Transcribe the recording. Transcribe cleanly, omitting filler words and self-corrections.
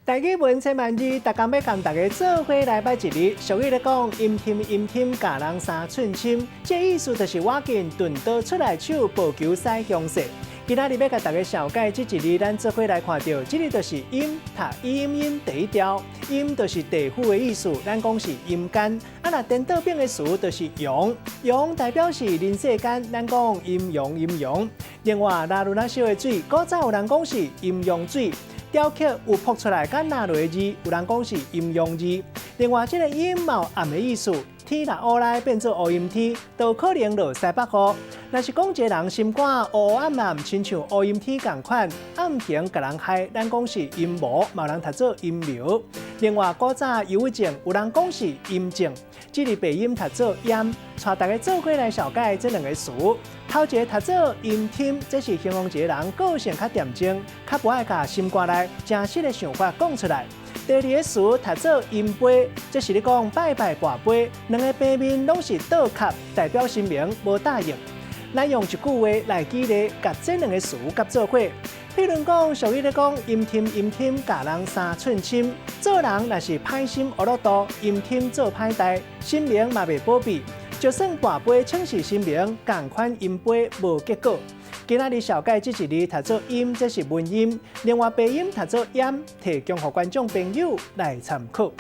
大家问千万字，大家要跟大家做伙来拜一日。俗语咧讲，阴天，家人三寸心，这意思就是我紧钝刀出来手，报求西乡势。今仔日要甲大家小解这一日，咱做伙来看到，这日就是阴，读阴第一条，阴就是地府的意思，咱讲是阴间。若颠倒变的词就是阳，阳代表是人世间，咱讲阴阳。另外，纳入那烧的水，古早有人讲是阴阳水。雕刻有扑出来甲纳落的字，有人讲是阴阳字。另外，这个阴毛暗的意思，天若乌来变做乌阴天，都可能落西北雨。若是讲一个人心肝乌暗，亲像乌阴天共款，暗平甲人害，咱讲是阴谋，嘛有人读做阴谋。另外，古早有一种有人讲是阴症，这里鼻音读做阴，带大家做伙来小解这两个词。头一个读做阴天，这是形容一个人个性较恬静，较不爱甲心肝内真实的想法讲出来。第二个词读做阴杯，这是咧讲拜拜挂杯，两个杯面拢是倒磕，代表神明无答应。咱用一句话来举例，甲这两个词夹做伙。譬如讲，俗语咧讲，阴天，家人三寸心。做人若是歹心恶落度，阴天做歹代，神明嘛袂保庇。就算跋杯请示神明，同款阴杯无结果。今仔日小解这一日读做阴，这是文音；另外鼻音读做阴，提供给观众朋友来参考。